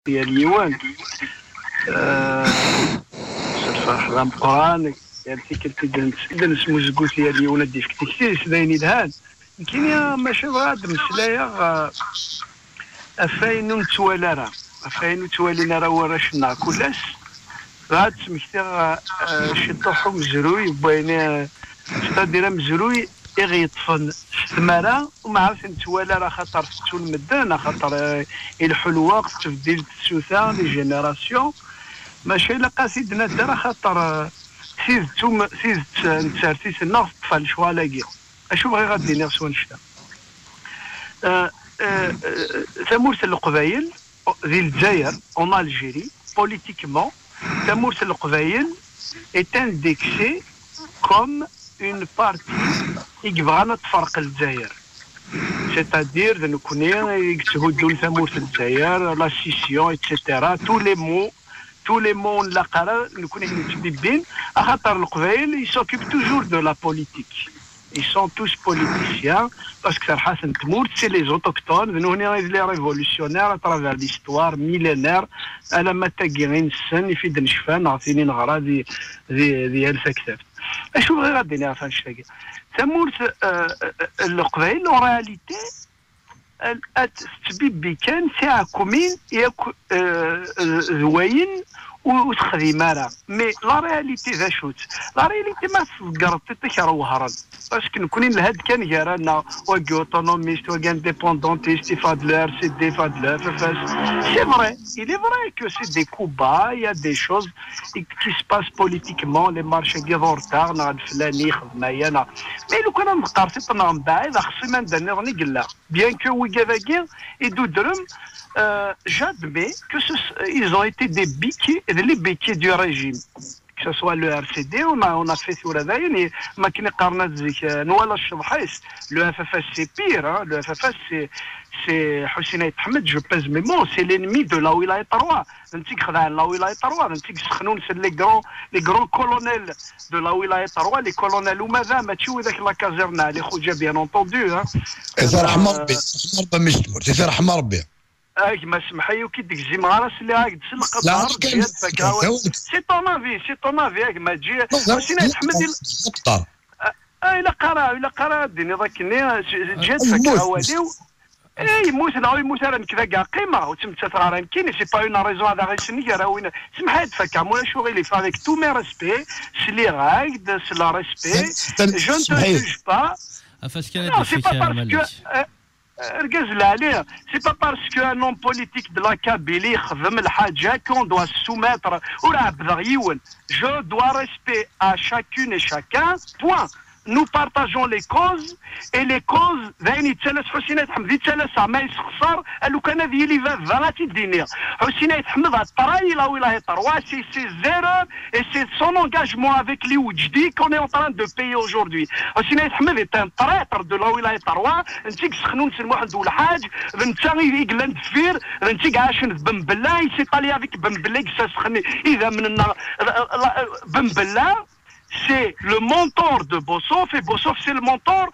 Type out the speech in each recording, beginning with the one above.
ديال اليوان صرف غام قران يالتي كنت نسمو زكوت ديال اليوان ديال كتير سدايني دهان يمكن يا ماشي غاد مسلايا افاين نتوالى افاين توالينا راه وراشنا كلاس غاد سمكتي شي طوحو مزروي بغينا ستادير مزروي يغيطفن الثمره وما عرفت نتوالى راه خاطر فتو المدن خاطر يلحو الوقت تبديل السوثه لي جينيراسيون ماشي لقى سيدنا دار خاطر سيزتو نتسارتيس الناس طفال شوالاكي اشوف غير غادي نغسو نشتا ثمورت القبايل ديال الجزائر اون الجيري بوليتيكمون ثمورت القبايل est indexé comme une partie يبغانا تفرق الجزائر c'est-à-dire نكوني يكتهدوا ثمورت الجزائر لا سيسيون ايتترا tous les mots نلاقى نكوني متبين خاطر القبايل ils s'occupent toujours de la politique. Ils sont tous politiciens parce que Hassan Tmourt, c'est les autochtones. Nous, on est les révolutionnaires à travers l'histoire millénaire. À la matagirin sen, il fait des cheveux, n'artini n'ara des el-Sakhtef. Et je voudrais dire à fin de chaque. Tmourt, le Qbaïl, en réalité, c'est un commune et un وتخديمارا مي لا رياليتي ذا شوت لا رياليتي ما تقرطيتك راه وهران باسكو نكونين لهاد كان جارانا واكي اوتونوميست واكي انديبوندونتيست فاد لو سي دي فاد لو فاس سي فري il est vrai que c'est des coups bas il y a des choses qui se passent politiquement les marchés qui vont en retard نهار فلاني خدمايا انا مي لو كان مقارصيتنا من بعد خصني ما ندير قلا bien que ويكافاكي يدو درم j'admets qu'ils ont été des béquilles, les béquilles du régime. Que ce soit le RCD, on a fait sur la veille, mais qui n'est pas le FFS c'est pire, hein. Le FFS c'est Hussein Ahmed, je pèse mes mots, c'est l'ennemi de la Wilaya Taroua. La Wilaya Taroua, c'est les grands colonels de la Wilaya Taroua, les colonels Oumada, Mathieu, avec la caserne, les Khouja, bien entendu. ما سمحي وكي تجي مغارس اللي هاك تسلق الظهر جياد فكاوي سي طون افي ما تجي سينا تحمد الا قرا ديني ذاك جياد فكاوي اي يموت راه كذا كاع قيمه وتمت راه كاين سي با اون ريزون هذا غير سني راه وين سمحي تفكا مولا شغل في افيك تو مي ريسبي سلي غايد سلا ريسبي جو نو جوج با فاش كان c'est pas parce qu'un homme politique de la Kabylie qu'on doit se soumettre au rabdariyoun. Je dois respecter à chacune et chacun, point. Nous partageons les causes et les causes ذين يتسلس حسين يتحمد يتسلس ما يسخسر لو كان هذه اللي فالاتي الدنيا حسين يتحمد الطراي لا ولاية طروا سي زيرو et c'est son engagement avec les Oujdi qu'on est en train de payer aujourd'hui. حسين يتحمد est un traître de la ولاية طروا نتيك سخنون سي واحد والحاج نتا يقلن دفير نتيك عاشن بن بلا يسيطالي avec بن بلا سخني اذا من بن c'est le mentor de Bossof et Bossof c'est le mentor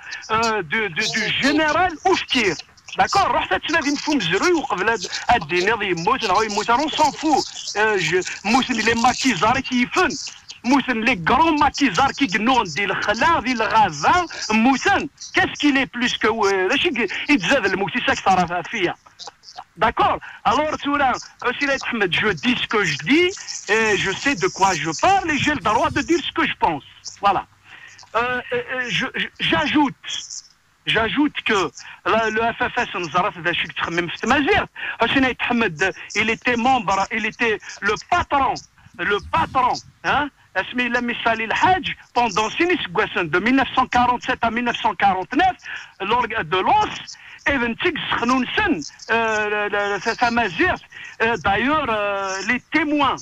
du général Oufkir. D'accord, رحت تنادي نفهم زروي وقبل هاد الناضي يموت on s'en fout. موسن لي ماكيزار كيفن موسن لي غرون ماكيزار كيقنون ديال الخلا ديال الغازا موسن qu'est-ce qu'il est plus que واش يتزاد الموت يسكثر فيا. D'accord. Alors, Ahmed, je dis ce que je dis, et je sais de quoi je parle, et j'ai le droit de dire ce que je pense. Voilà. J'ajoute que le FFS, Ahmed, il était membre, il était le patron, hein, pendant de 1947 à 1949, de l'OS, d'ailleurs, les témoins,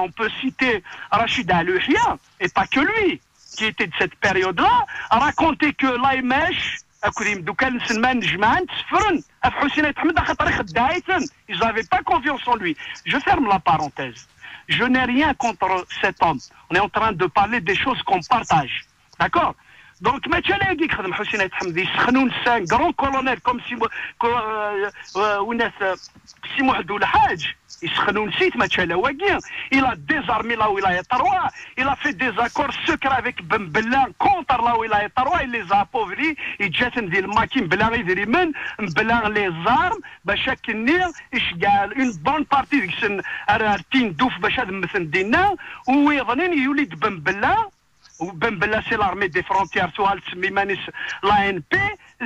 on peut citer Rachid Alouhia, et pas que lui, qui était de cette période-là, a raconté que l'AMH, ils n'avaient pas confiance en lui. Je ferme la parenthèse. Je n'ai rien contre cet homme. On est en train de parler des choses qu'on partage. D'accord ? Donc, ما تلاقي يخدم حسين يتحمد يسخنون سان كرون كولونيل كوم وناس سي محمد الحاج يسخنون سيت ما تلاقي. Il a désarmé la wilaya Taroua, il a fait des accords secrets avec Ben Bella contre la wilaya Taroua, il les a appauvris, il jette des maquines Bella يدري من Bella les armes باش كنير يشقال une bonne partie ديك السن رارتين دوف باش هذا مثل دينا ويظنين يولد بن بلا وبن بلا سي لارمي دي فرونتيير سؤال تسمي مانيس لا ان بي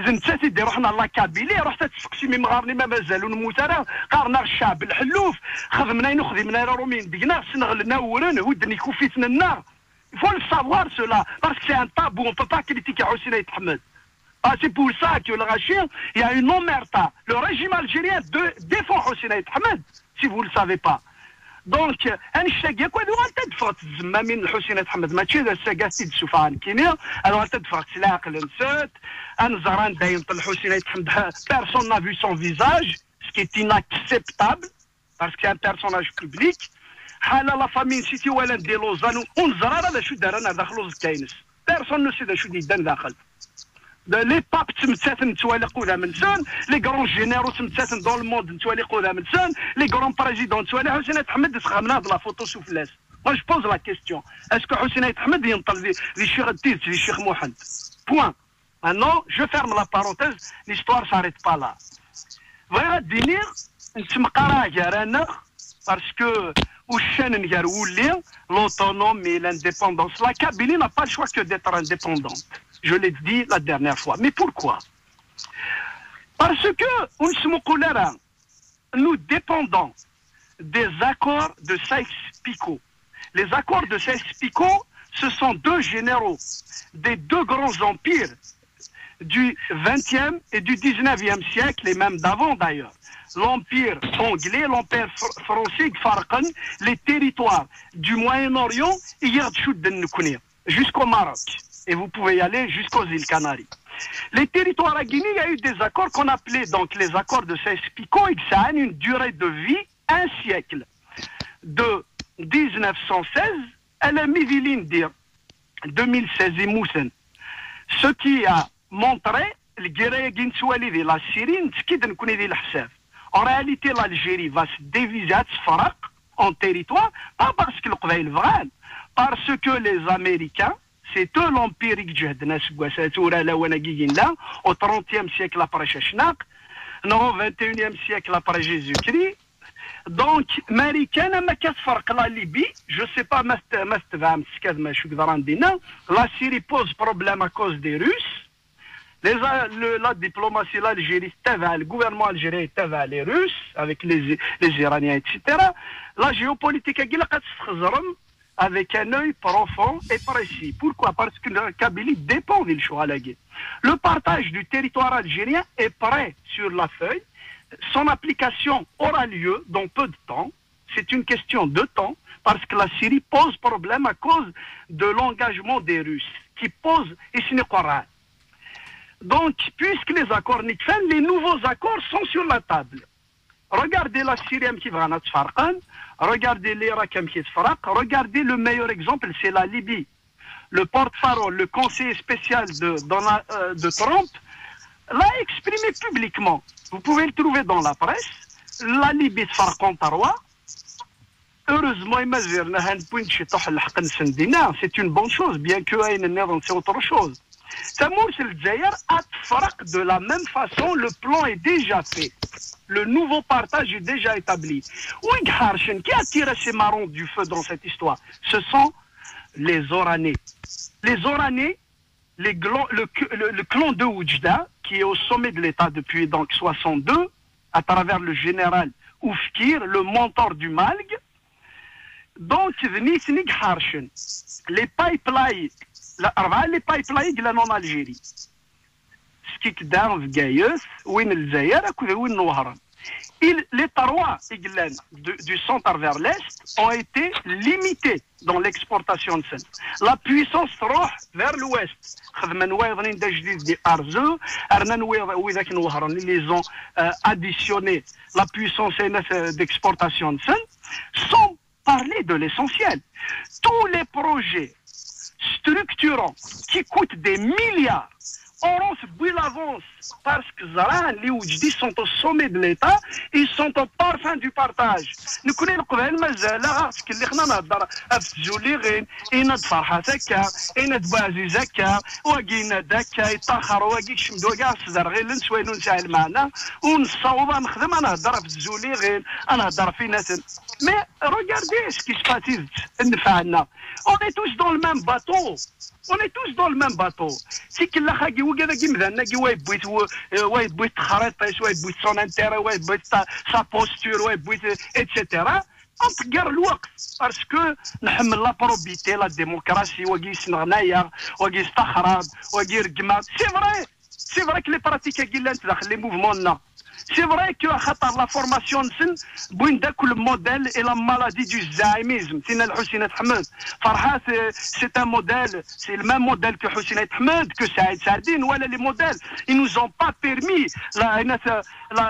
زنتات يدير روحنا لا كابيلي رحت تسقسي مي مغارني ما مازالوا نموت انا قارنا الشعب الحلوف خدمنا نخدمنا رومين دينا سنغلنا ورن ودني كوفيتنا النار. Il faut le savoir cela parce que c'est un tabou, on ne peut pas critiquer Hossein Ahmed. Ah, c'est pour ça que le Rachid, il y a une omerta. Le régime algérien défend Hossein Ahmed, si vous ne le savez pas. Donc, un chèque, quoi, il y a des fois, Mamine Hossein Ahmed, Mathieu, le Sagasti de Soufan Kenya, alors il y a des fois, c'est là que l'enseit, un Zaran Daïm, Hossein Ahmed, personne n'a vu son visage, ce qui est inacceptable, parce que c'est un personnage public. حالا لا فامين سيتي ولا ندي لوزان ونزرار هذا شو دار انا داخل لوز كاينس بيرسون نو سي شو ديدان داخل لي باب تمتاتن نتوالقوا ذا من سن لي كرون جينيرو تمتاتن دون الموند نتوالقوا ذا من سن لي كرون بريزيدون نتوالي حسين أحمد سخمنا هاد لا فوتو سوفلاس. moi je pose la question est-ce que حسين أحمد ينطل لي شيخ التيت لي شيخ محمد point. Maintenant je ferme la parenthèse, l'histoire s'arrête pas là. فغا دينير نتمقرا جارانا باسكو l'autonomie, l'indépendance. La Kabylie n'a pas le choix que d'être indépendante. Je l'ai dit la dernière fois. Mais pourquoi? Parce que nous dépendons des accords de Sykes-Picot. Les accords de Sykes-Picot, ce sont deux généraux des deux grands empires du XXe et du XIXe siècle, et même d'avant d'ailleurs. L'empire anglais, l'empire français, les territoires du Moyen-Orient, jusqu'au Maroc. Et vous pouvez y aller jusqu'aux îles Canaries. Les territoires à Guinée, il y a eu des accords qu'on appelait donc les accords de Sykes-Picot, et que ça a une durée de vie, un siècle. De 1916 à la Miviline 2016 et Moussen. Ce qui a montré la Syrie, ce qui est en réalité, l'Algérie va se diviser en territoire, pas parce que le parce que les Américains, c'est eux l'empire au 30e siècle après Chechnak, au 21e siècle après Jésus-Christ. Donc, Américains, la Libye, je ne sais pas, la Syrie pose problème à cause des Russes. La diplomatie, l'Algérie, le gouvernement algérien les Russes, avec les Iraniens, etc. La géopolitique avec un œil profond et précis. Pourquoi? Parce que la Kabylie dépend du Choualagé. Le partage du territoire algérien est prêt sur la feuille. Son application aura lieu dans peu de temps. C'est une question de temps, parce que la Syrie pose problème à cause de l'engagement des Russes, qui pose Isniqoran. Donc, puisque les accords Nikfen, les nouveaux accords sont sur la table. Regardez la Syrie qui va en Tfarqan, regardez l'Irak qui regardez le meilleur exemple, c'est la Libye. Le porte-parole, le conseiller spécial de Trump, l'a exprimé publiquement. Vous pouvez le trouver dans la presse. La Libye Tfarqan Taroua. Heureusement, c'est une bonne chose, bien que c'est autre chose. De la même façon, le plan est déjà fait. Le nouveau partage est déjà établi. Qui a tiré ses marrons du feu dans cette histoire? Ce sont les Oranais. Les Oranais, le clan de Oujda, qui est au sommet de l'État depuis donc 62, à travers le général Oufkir, le mentor du Malg. Donc, les pipelines, les pipelines en Algérie. Ce qui est dans Gaïs, où les parois du centre vers l'est ont été limitées dans l'exportation de sel. La puissance roh vers l'ouest. Ils ont additionné la puissance d'exportation de sel sans parler de l'essentiel. Tous les projets structurants qui coûtent des milliards. On se bouille l'avance parce que Zara, les Oujdi sont au sommet de l'État, ils sont au parfum du partage. Nous connaissons le mazal, parce que les gens ont إن تفرحة هكا إن تبازيز هكا وقينا دكا يتاخر وقي شمدو كاع الصدر غير نسوينو نساهل معنا ونصوب نخدم أنا هضر في الزولي غير أنا هضر في ناس مي regardez ce qui se passe نفعنا on est tous dans le même bateau on est tous dans le même bateau سي كلا خاكي وكذا كي مثلا كي واي بويت تخريطيش واي بويت سون انتيري واي بويت سا بوستور واي بويت اتسيتيرا نتقر الوقت باسكو نحمل لا بروبيتي لا ديموكراسي وكي سنغنايا وكي استخراب وكي رقمات سي فري كلي براتيكا كي انت داخل لي موفمون سي فري كو خاطر لا فورماسيون نسن بوين داك الموديل اي لا مالادي دو الزعيميزم سينا الحسين حمد فرحات سي ان موديل سي الميم موديل كو حسين حمد كو سعيد سعدين ولا لي موديل ils nous ont pas permis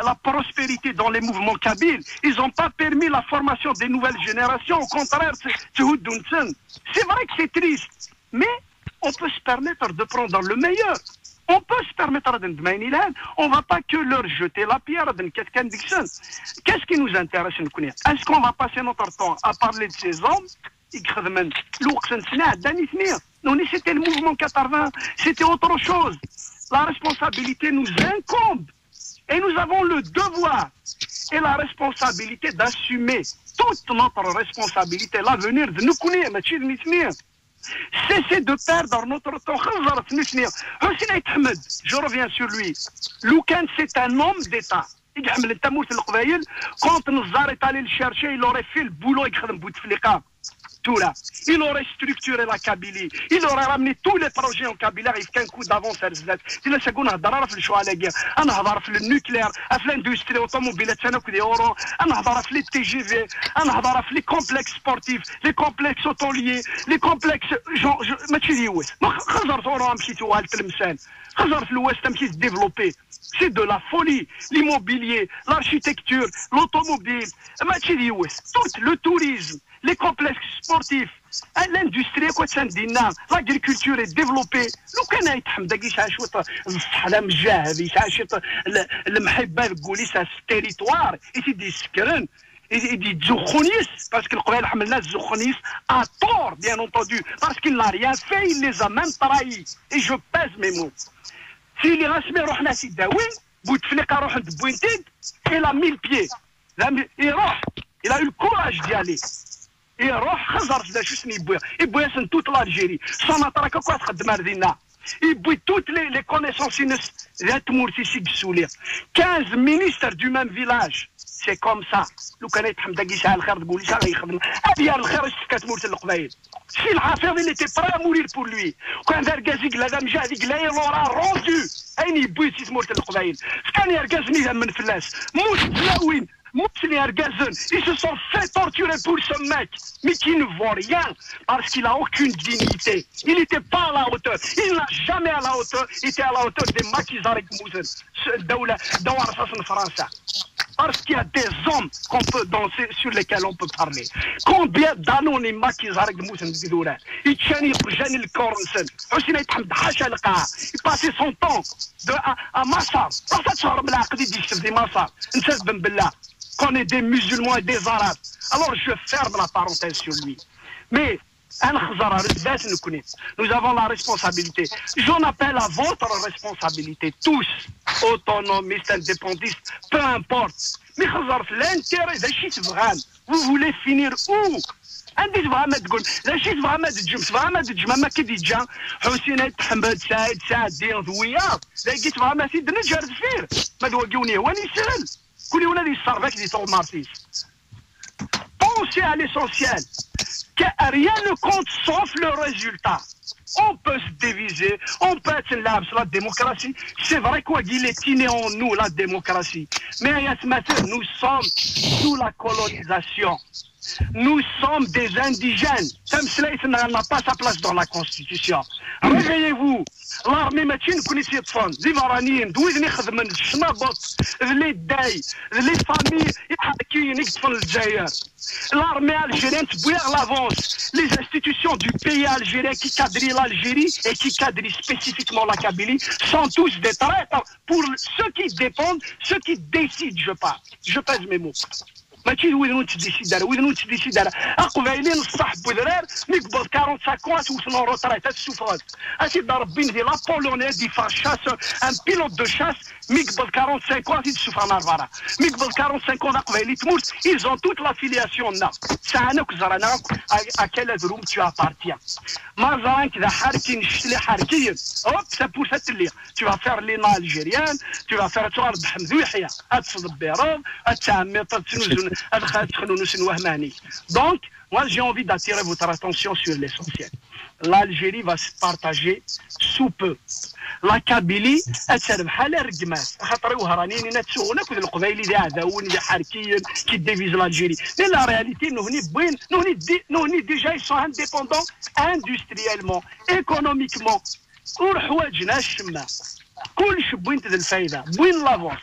la prospérité dans les mouvements kabyles ils ont pas permis la formation des nouvelles générations au contraire c'est vrai que c'est triste mais on peut se permettre de prendre le meilleur. On peut se permettre de on ne va pas que leur jeter la pierre d'un quelqu'un d'Ixon. Qu'est-ce qui nous intéresse? Est-ce qu'on va passer notre temps à parler de ces hommes? Non, c'était le mouvement 80, c'était autre chose. La responsabilité nous incombe et nous avons le devoir et la responsabilité d'assumer toute notre responsabilité, l'avenir de nous connaître. Cessez de perdre notre temps. Je reviens sur lui. Loukan, c'est un homme d'État. Quand Nzar est allé le chercher, il aurait fait le boulot. Tout là. Il aurait structuré la Kabylie. Il aurait ramené tous les projets en Kabylie avec un coup d'avance à l'Islam. Il a seconde à Daraf le choix à la guerre. On a Daraf le nucléaire, à l'industrie automobile, on a Daraf les TGV, on a Daraf les complexes sportifs, les complexes hôteliers, les complexes. Développé. C'est de la folie. L'immobilier, l'architecture, l'automobile, tout le tourisme, les complexes sportifs, l'industrie, l'agriculture est développée. territoire il dit Zoukhonis, parce qu'il a Zoukhonis à tort, bien entendu, parce qu'il n'a rien fait, il les a même trahis. Et je pèse mes mots. S'il est rasmé, il a 1000 pieds. Il a eu le courage d'y aller. Et il boit toute l'Algérie. Sans attraquer quoi, il boit toutes les connaissances. 15 ministres du même village. C'est comme ça. Si le Hafez, il était prêt à mourir pour lui. Quand Vergazi, la dame Jadi, il l'aura rendu. Il ils se sont fait torturer pour ce mec, mais qui ne vaut rien parce qu'il n'a aucune dignité. Il n'était pas à la hauteur. Il n'a jamais à la hauteur été à la hauteur des maquis Zarek Mouzen, de France. Parce qu'il y a des hommes qu'on peut danser, sur lesquels on peut parler. Combien d'anonymes maquis Zarek Mouzen Bidoura? Il tient le Kornsen. Il passait son temps à Massa. Qu'on est des musulmans et des arabes. Alors je ferme la parenthèse sur lui. Mais nous avons la responsabilité. J'en appelle à votre responsabilité, tous, autonomistes, indépendantistes, peu importe. Mais l'intérêt de vous voulez finir où? عندي فهمت تقول لا شي فهمت تجمع فهمت تجمع ما كي ديجا حسين محمد سعد دين ضويا لا قيت فهمت سيدنا جارد فيه ما دوقوني هو نسال كل ولادي الصرفك دي طول مارسيس. Pensez à l'essentiel, que rien ne compte sauf le résultat. On peut se diviser, on peut être là sur la démocratie. C'est vrai qu'il est inné en nous, la démocratie. Mais nous sommes sous la colonisation. Nous sommes des indigènes. Comme cela, il n'a pas sa place dans la Constitution. Réveillez-vous. l'armée machine كونيسي يطفن دي فرانيين دويدني خدمن الشنابط اللي داي les familles يحكيين يطفن الجزائر l'armée algérienne bouillir l'avance les institutions du pays algérien qui quadrillent l'Algérie et qui quadrillent spécifiquement la Kabylie sont tous des traîtres pour ceux qui dépendent ceux qui décident je pèse mes mots ماشي وين تديسيدار وين تديسيدار اقبايلين الصح بودرار نقبض 45 ans وصلوا روتريت السوفراج اسي ربي ندير لا بولونيز دي فاشاس ان بيلوت دو شاس ميقبض 45 ans السوفرا مارفارا ميقبض 45 ans اقبايلي تموت ils ont toute l'affiliation نا ساعنا كزرانا اكل دروم tu appartiens مازران كذا حاركين الشلي حاركيا هوب سا بور ساتلي tu vas faire l'ENA algérienne tu vas faire تغرب حمد ويحيى اتصدب بيرام اتعمي تنوزن Donc, moi j'ai envie d'attirer votre attention sur l'essentiel. L'Algérie va se partager sous peu. La Kabylie, elle sert à l'ergmas. Qui dévise l'Algérie. Mais la réalité, nous déjà ils sont indépendants industriellement, économiquement. كلش بوين تاع الفايده بوين لافونس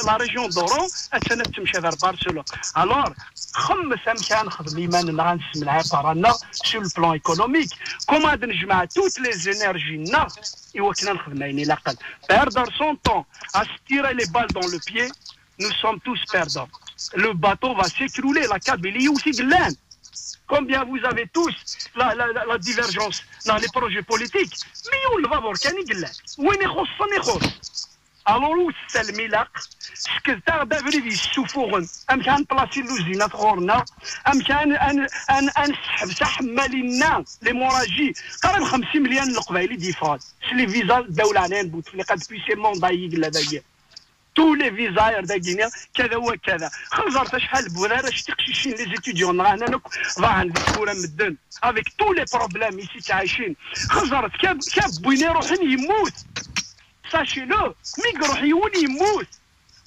لا ريجيون دورون اتسنى تمشي غير بارسلون الوغ خمس امكان خدم ايماننا غنسمعها قرانا سور البلان ايكونوميك كوما نجمع توت لي زينيرجينا ايوا كنا نخدم عيني لاقل perdre son temps à se tirer les balles dans le pied nous sommes tous perdants le bateau va s'écrouler la Kabylie aussi glane combien vous avez tous la divergence dans les projets politiques mais où le va voir كان يقلق وين يخصني يخص الو السلميلاق سكتار دافري في السفوغن ام كان بلاصي لوزينا غورنا ام كان ان سحب مالينا لي موراجي قريب 50 مليون القبايلي ديفراد سلي فيزا الدوله عنان بوتفليقه دبي سي مون ضايق لا داير tous les visas d'Aguinée, كذا وكذا. خزرت شحال بوذا شتي قشيشين لي زيتيديون رانا نك عندي كورة مدن avec tous les problèmes ici تعايشين. خزرت كاب بويني روحين يموت. sachez-le مي روح يولي يموت.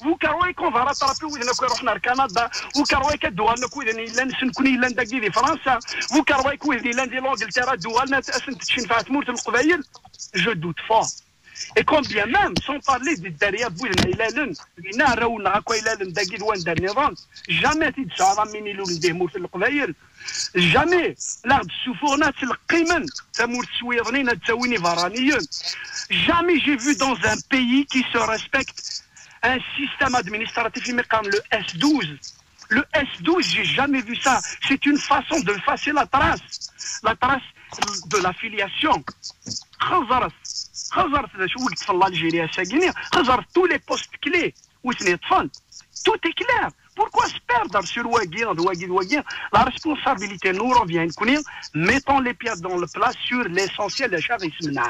وكروي كون فارا طرابي وذنا كوي روحنا لكندا وكروي كدوالنا كوي إلا نسنكوني إلا نداكي في فرنسا وكروي كوي إلا ندير لونجلترا دوالنا أسن تشين فيها تموت القبايل je doute fort. Et combien même, sans parler des derrière Bouillen Ilalen, Narouna, Koilan, Dagidwan, Danevan, jamais il s'en minilou des mots le Qvaïl. Jamais l'art soufournat le Qimen, Samour Souirnin, Tsaouni Varaniyen. Jamais j'ai vu dans un pays qui se respecte un système administratif comme le S12. Le S12, j'ai jamais vu ça. C'est une façon de effacer la trace de l'affiliation. خزرت شو وقت في الجيريا ساكيني خزرت tous les postes clés وثني طفل tout est clair pourquoi se perdre sur Wagir la responsabilité nous revient mettons les pieds dans le plat sur l'essentiel de chaque ismina